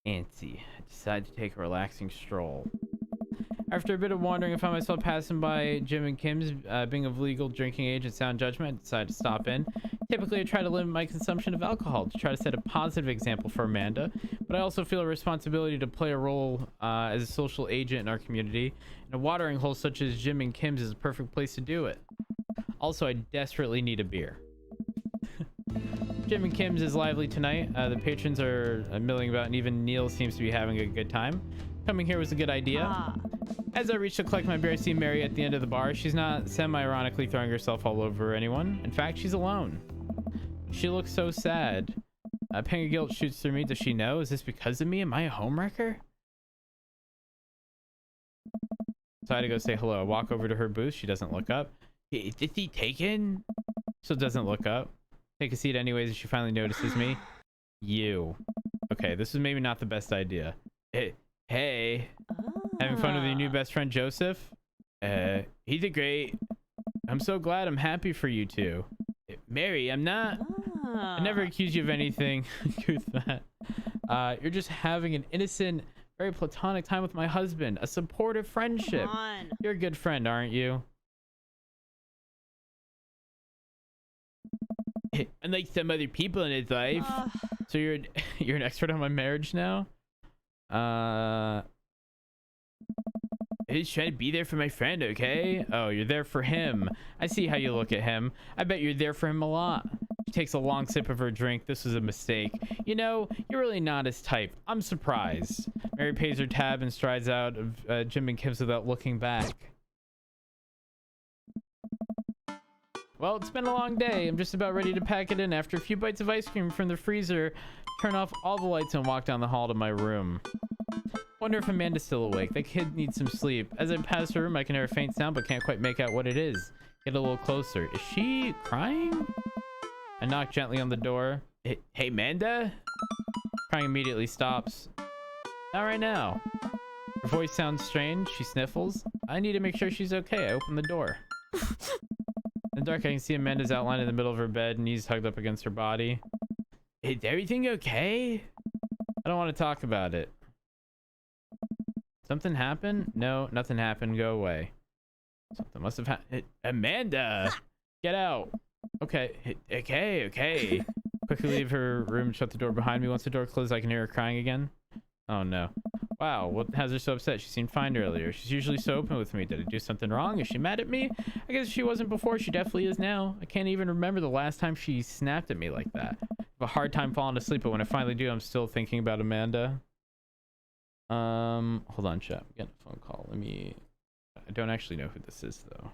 antsy. I decided to take a relaxing stroll. After a bit of wandering, I found myself passing by Jim and Kim's. Being of legal drinking age and sound judgment, I decided to stop in. Typically, I try to limit my consumption of alcohol to try to set a positive example for Amanda, but I also feel a responsibility to play a role as a social agent in our community, and a watering hole such as Jim and Kim's is a perfect place to do it. Also, I desperately need a beer. Jim and Kim's is lively tonight. The patrons are milling about, and even Neil seems to be having a good time. Coming here was a good idea. As I reach to collect my beer, I see Mary at the end of the bar. She's not semi-ironically throwing herself all over anyone. In fact, she's alone. She looks so sad. A pang of guilt shoots through me. Does she know? Is this because of me? Am I a homewrecker? So I had to go say hello. I walk over to her booth. She doesn't look up. Is he taken? Still doesn't look up. Take a seat anyways, and she finally notices me. You. Okay, this is maybe not the best idea. Hey. Having fun with your new best friend, Joseph? He did great. I'm so glad. I'm happy for you two. Mary, I'm not... I never accused you of anything. Truth that. You're just having an innocent, very platonic time with my husband. A supportive friendship. You're a good friend, aren't you? Unlike some other people in his life. So you're an expert on my marriage now? I just trying to be there for my friend, okay? Oh, you're there for him. I see how you look at him. I bet you're there for him a lot. She takes a long sip of her drink. This was a mistake. You know, you're really not his type. I'm surprised. Mary pays her tab and strides out of Jim and Kim's without looking back. Well, it's been a long day. I'm just about ready to pack it in. After a few bites of ice cream from the freezer, turn off all the lights and walk down the hall to my room. Wonder if Amanda's still awake. That kid needs some sleep. As I pass her room, I can hear a faint sound, but can't quite make out what it is. Get a little closer. Is she crying? I knock gently on the door. Hey, Amanda? Crying immediately stops. Not right now. Her voice sounds strange. She sniffles. I need to make sure she's okay. I open the door. In the dark, I can see Amanda's outline in the middle of her bed, knees hugged up against her body. Is everything okay? I don't want to talk about it. Something happened? No, nothing happened. Go away. Something must have happened. Amanda! Get out. Okay. Okay. Quickly leave her room and shut the door behind me. Once the door closes, I can hear her crying again. Oh no. Wow, what has her so upset? She seemed fine earlier. She's usually so open with me. Did I do something wrong? Is she mad at me? I guess if she wasn't before, she definitely is now. I can't even remember the last time she snapped at me like that. I have a hard time falling asleep, but when I finally do, I'm still thinking about Amanda. Hold on, chat. I'm getting a phone call. I don't actually know who this is though.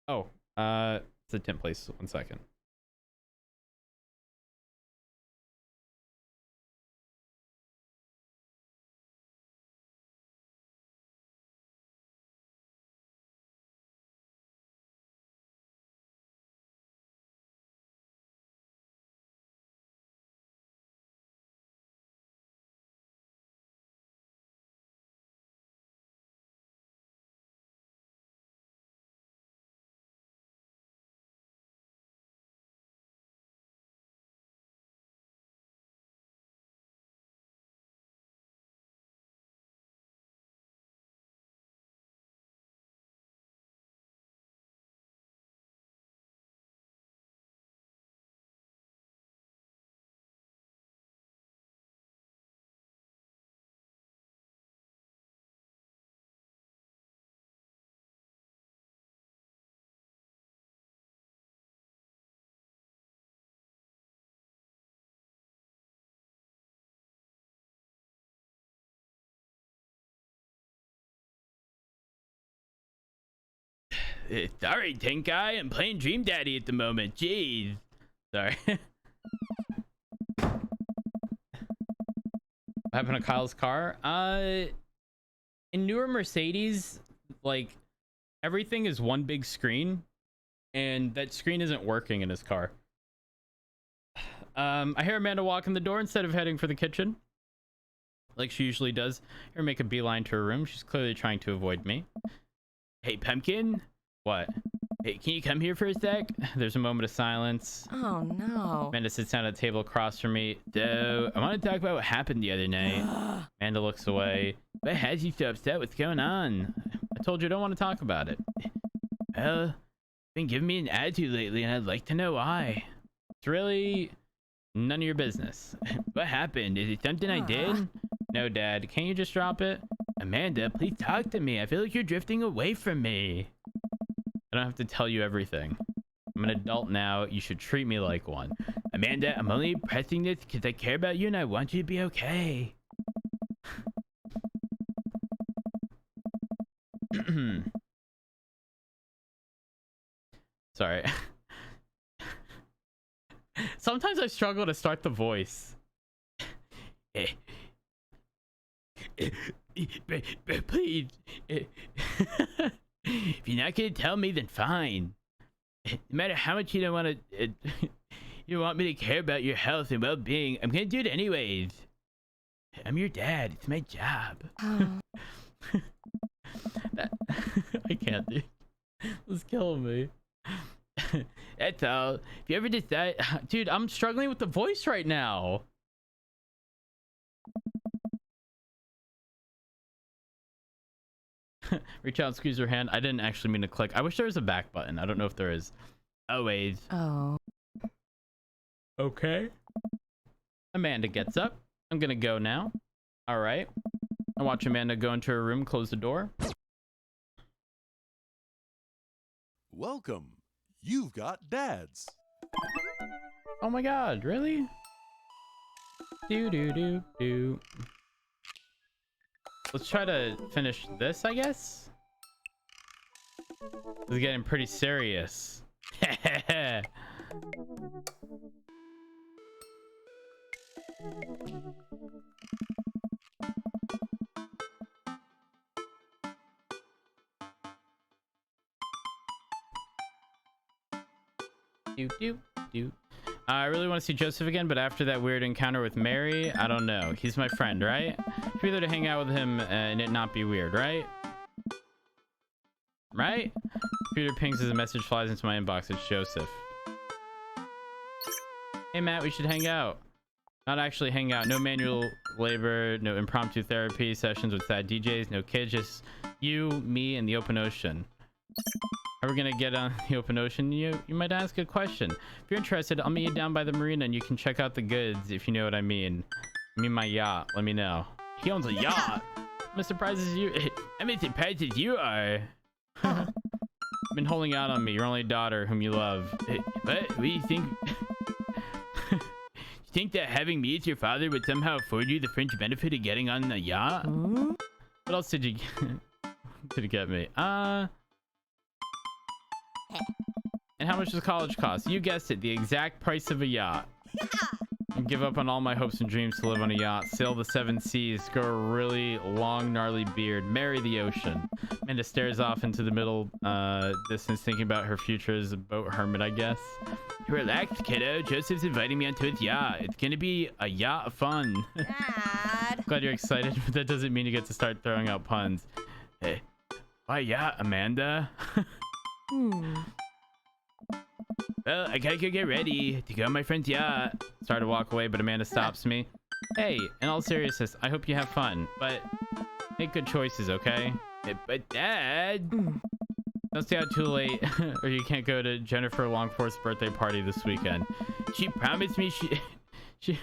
Oh, it's a temp place. 1 second. Sorry, Tank Guy. I'm playing Dream Daddy at the moment. Jeez. Sorry. What happened to Kyle's car? In newer Mercedes, like, everything is one big screen, and that screen isn't working in his car. I hear Amanda walk in the door instead of heading for the kitchen. like she usually does, or make a beeline to her room. She's clearly trying to avoid me. Hey, Pumpkin? What? Hey, can you come here for a sec? There's a moment of silence. Oh, no. Amanda sits down at the table across from me. So, I want to talk about what happened the other night. Amanda looks away. What has you so upset? What's going on? I told you I don't want to talk about it. Well, you've been giving me an attitude lately, and I'd like to know why. It's really none of your business. What happened? Is it something I did? No, Dad. Can you just drop it? Amanda, please talk to me. I feel like you're drifting away from me. I don't have to tell you everything. I'm an adult now. You should treat me like one. Amanda, I'm only pressing this because I care about you and I want you to be okay. Sorry. Sometimes I struggle to start the voice. Please. If you're not gonna tell me, then fine. No matter how much you don't want to, you don't want me to care about your health and well-being, I'm gonna do it anyways. I'm your dad. It's my job. I can't, dude. It's killing me. That's all. If you ever decide, dude, I'm struggling with the voice right now. Reach out and squeeze her hand. I didn't actually mean to click. I wish there was a back button. I don't know if there is. Always. Oh. Okay. Amanda gets up. I'm gonna go now. All right. I watch Amanda go into her room, close the door. Welcome. You've got dads. Oh my god, really? Do. Let's try to finish this, I guess. This is getting pretty serious. Do. I really want to see Joseph again, but after that weird encounter with Mary, I don't know. He's my friend, right? Should be there to hang out with him and it not be weird, right? Right? Computer pings as a message flies into my inbox. It's Joseph. Hey, Matt, we should hang out. Not actually hang out. No manual labor, no impromptu therapy sessions with sad DJs, no kids, just you, me, and the open ocean. How are we gonna get on the open ocean? You might ask a question. If you're interested, I'll meet you down by the marina and you can check out the goods, if you know what I mean. I mean my yacht. Let me know. He owns a yacht. I'm as surprised as you. I'm as surprised as you are. Been holding out on me, your only daughter, whom you love. What do you think? You think that having me as your father would somehow afford you the fringe benefit of getting on a yacht? What else did you get me? And how much does college cost? You guessed it, the exact price of a yacht. And give up on all my hopes and dreams to live on a yacht, sail the 7 seas, grow a really long, gnarly beard, marry the ocean. Amanda stares off into the middle distance, thinking about her future as a boat hermit, I guess. Relax, kiddo. Joseph's inviting me onto his yacht. It's gonna be a yacht of fun. Dad. Glad you're excited, but that doesn't mean you get to start throwing out puns. Hey, why yacht, Amanda? Well, I gotta go get ready to go on my friend's yacht. Start to walk away, but Amanda stops me. Hey, in all seriousness, I hope you have fun, but make good choices, okay? But Dad, don't stay out too late, or you can't go to Jennifer Longforth's birthday party this weekend. She promised me she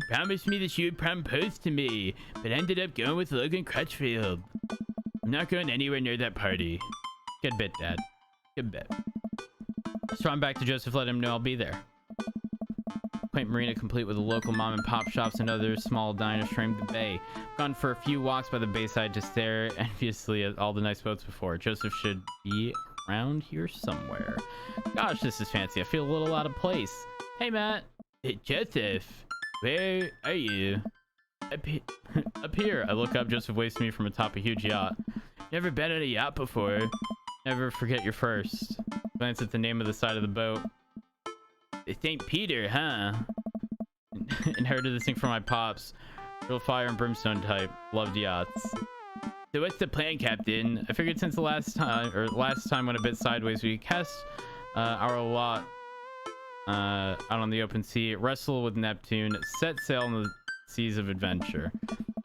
promised me that she would propose to me, but ended up going with Logan Crutchfield. I'm not going anywhere near that party. Good bit, Dad. Good bit. So I'm back to Joseph, let him know I'll be there. Quaint marina complete with a local mom and pop shops and other small diners framed the bay. Gone for a few walks by the bayside to stare enviously at all the nice boats before. Joseph should be around here somewhere. Gosh, this is fancy. I feel a little out of place. Hey, Matt. Hey, Joseph. Where are you? Up here. I look up. Joseph waves to me from atop a huge yacht. Never been on a yacht before. Never forget your first. Glance at the name of the side of the boat. St. Peter, huh? Inherited this thing from my pops. Real fire and brimstone type. Loved yachts. So what's the plan, Captain? I figured since the last time went a bit sideways, we cast our lot out on the open sea, wrestle with Neptune, set sail on the seas of adventure.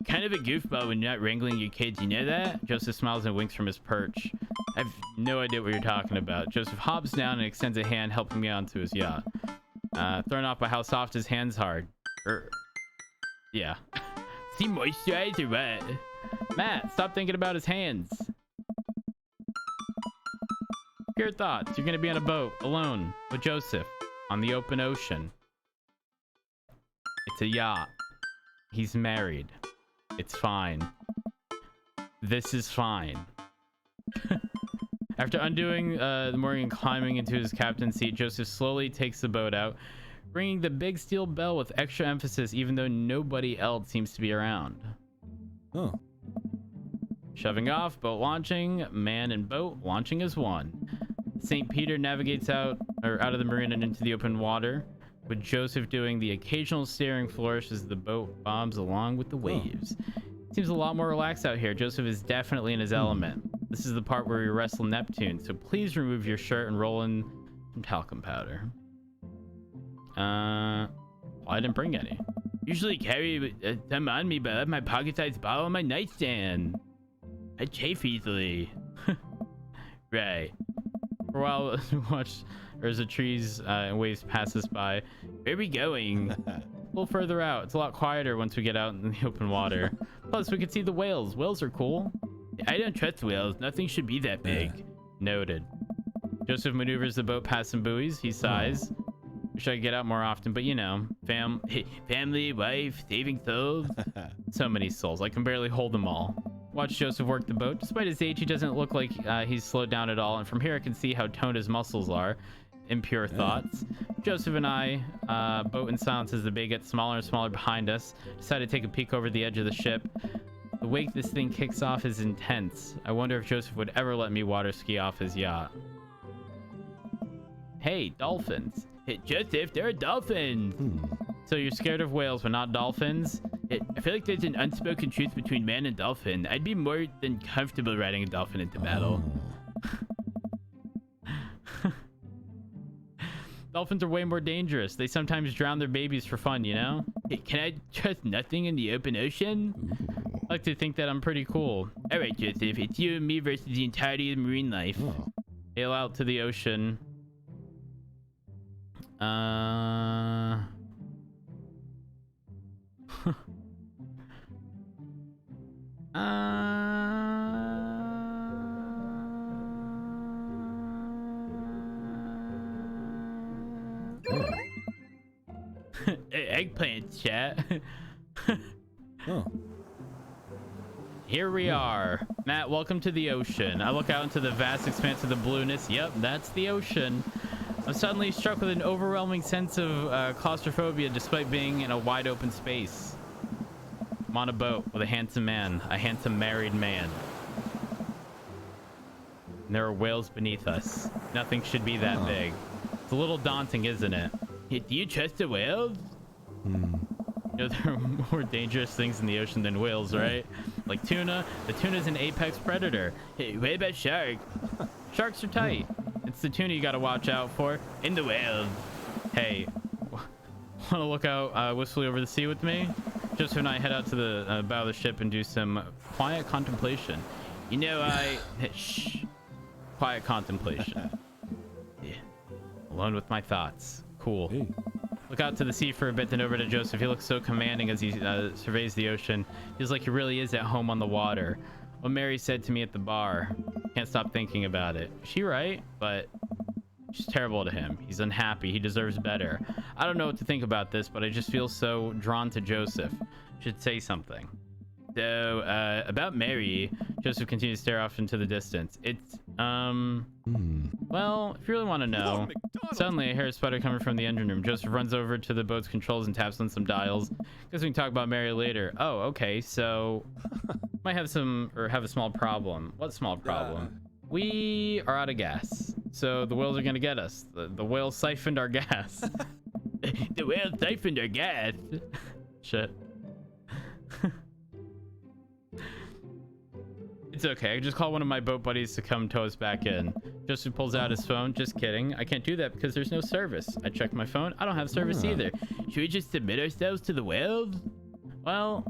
Kind of a goofball when you're not wrangling your kids, you know that? Joseph smiles and winks from his perch. I have no idea what you're talking about. Joseph hops down and extends a hand, helping me onto his yacht. Thrown off by how soft his hands are. Yeah. Is he moisturized or what? Matt, stop thinking about his hands. Pure thoughts. You're gonna be on a boat, alone, with Joseph, on the open ocean. It's a yacht. He's married. It's fine. This is fine. After undoing the mooring and climbing into his captain's seat, Joseph slowly takes the boat out, ringing the big steel bell with extra emphasis even though nobody else seems to be around. Oh. Shoving off, boat launching, man and boat launching as one. St. Peter navigates out of the marina and into the open water, with Joseph doing the occasional steering flourish as the boat bobs along with the waves. Seems a lot more relaxed out here. Joseph is definitely in his element. This is the part where we wrestle Neptune, so please remove your shirt and roll in some talcum powder. Well, I didn't bring any. Usually carry them on me, but I have my pocket-sized bottle on my nightstand. I chafe easily. Right. For a while, watch as the trees and waves pass us by. Where are we going? A little further out. It's a lot quieter once we get out in the open water. Plus, we can see the whales. Whales are cool. I don't trust whales. Nothing should be that big. Noted. Joseph maneuvers the boat past some buoys. He sighs. Wish I could get out more often, but you know, family, wife, saving souls. So many souls. I can barely hold them all. Watch Joseph work the boat. Despite his age, he doesn't look like he's slowed down at all. And from here, I can see how toned his muscles are. Impure thoughts. Joseph and I, boat in silence as the bay gets smaller and smaller behind us, decide to take a peek over the edge of the ship. The wake this thing kicks off is intense. I wonder if Joseph would ever let me water ski off his yacht. Hey, dolphins. Hey, Joseph, there are dolphins. So you're scared of whales, but not dolphins? I feel like there's an unspoken truth between man and dolphin. I'd be more than comfortable riding a dolphin into battle. Dolphins are way more dangerous. They sometimes drown their babies for fun, you know? Hey, can I trust nothing in the open ocean? I like to think that I'm pretty cool. All right, Joseph, it's you and me versus the entirety of marine life. Sail out to the ocean. Eggplant chat. Here we are. Matt, welcome to the ocean. I look out into the vast expanse of the blueness. Yep, that's the ocean. I'm suddenly struck with an overwhelming sense of claustrophobia despite being in a wide open space. I'm on a boat with a handsome man, a handsome married man. And there are whales beneath us. Nothing should be that big. It's a little daunting, isn't it? Hey, do you trust the whales? You know, there are more dangerous things in the ocean than whales, right? Like tuna. The tuna's an apex predator. Hey, what about sharks? Sharks are tight. It's the tuna you gotta watch out for. In the whales. Hey, wanna look out wistfully over the sea with me? Joseph and I head out to the bow of the ship and do some quiet contemplation. You know, shh. Quiet contemplation. Yeah. Alone with my thoughts. Cool. Hey. Look out to the sea for a bit, then over to Joseph. He looks so commanding as he surveys the ocean. Feels like he really is at home on the water. What Mary said to me at the bar. Can't stop thinking about it. Is she right? But she's terrible to him. He's unhappy. He deserves better. I don't know what to think about this, but I just feel so drawn to Joseph. Should say something. So, about Mary, Joseph continues to stare off into the distance. It's, well, if you really want to know, suddenly I hear a sputter coming from the engine room. Joseph runs over to the boat's controls and taps on some dials. Guess we can talk about Mary later. Oh, okay, so might have a small problem. What small problem? We are out of gas, so the whales are gonna get us. The whales siphoned our gas. The whales siphoned our gas. Shit. It's okay. I just call one of my boat buddies to come tow us back in. Joseph pulls out his phone. Just kidding. I can't do that because there's no service. I check my phone. I don't have service either. Should we just submit ourselves to the world? Well,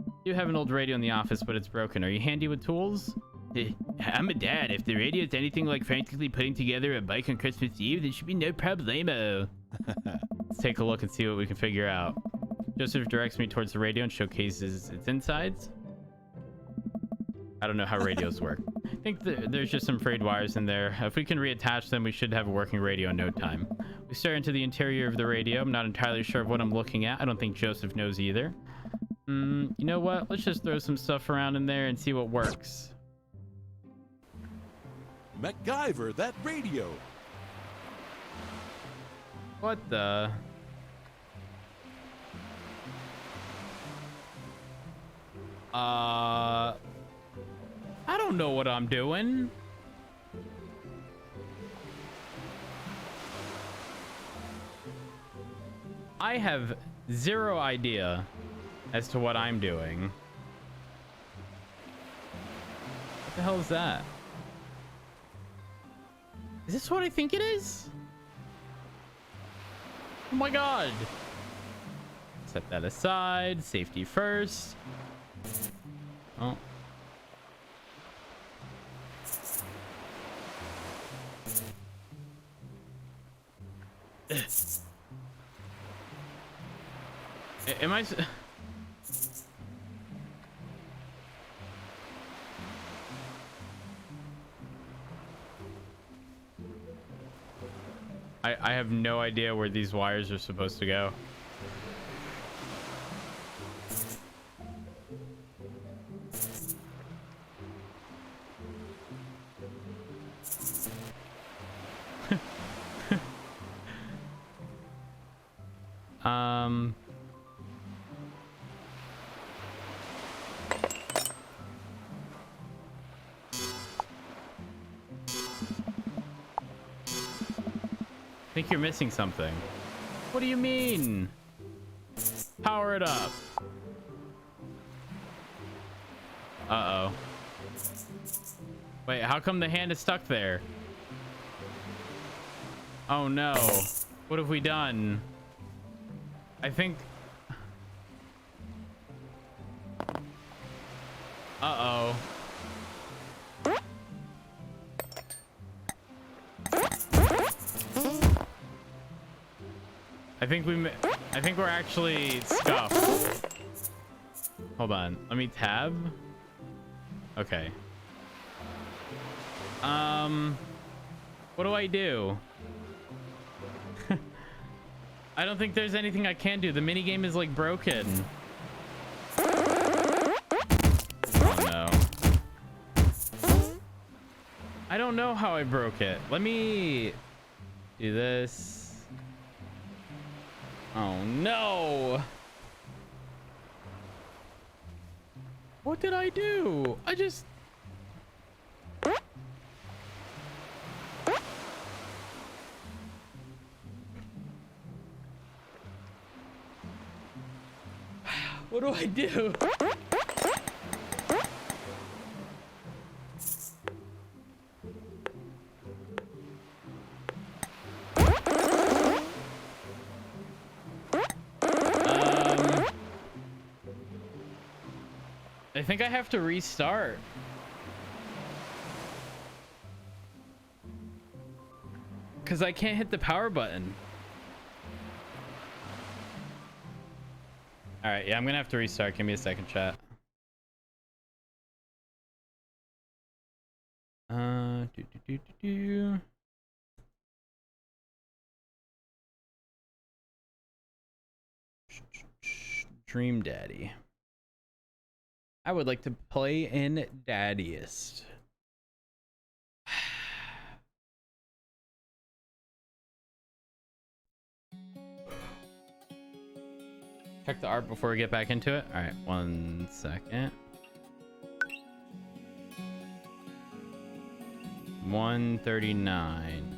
I do have an old radio in the office, but it's broken. Are you handy with tools? I'm a dad. If the radio is anything like frantically putting together a bike on Christmas Eve, there should be no problemo. Let's take a look and see what we can figure out. Joseph directs me towards the radio and showcases its insides. I don't know how radios work. I think there's just some frayed wires in there. If we can reattach them, we should have a working radio in no time. We stare into the interior of the radio. I'm not entirely sure of what I'm looking at. I don't think Joseph knows either. You know what? Let's just throw some stuff around in there and see what works. MacGyver that radio. What the? I don't know what I'm doing. I have zero idea as to what I'm doing. What the hell is that? Is this what I think it is? Oh my god. Set that aside. Safety first. Oh. Am I... I have no idea where these wires are supposed to go. I think you're missing something. What do you mean? Power it up. Uh-oh. Wait, how come the hand is stuck there? Oh no. What have we done? I think... Uh-oh. I think we're actually scuffed. Hold on. Let me tab. Okay. What do I do? I don't think there's anything I can do. The minigame is like broken. Oh no. I don't know how I broke it. Let me do this. Oh no. What did I do? I just... What do I do? I think I have to restart. Because I can't hit the power button. All right, yeah, I'm gonna have to restart. Give me a second, chat. Dream Daddy. I would like to play in Daddiest. Check the art before we get back into it. All right, 1 second. 139.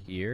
Here.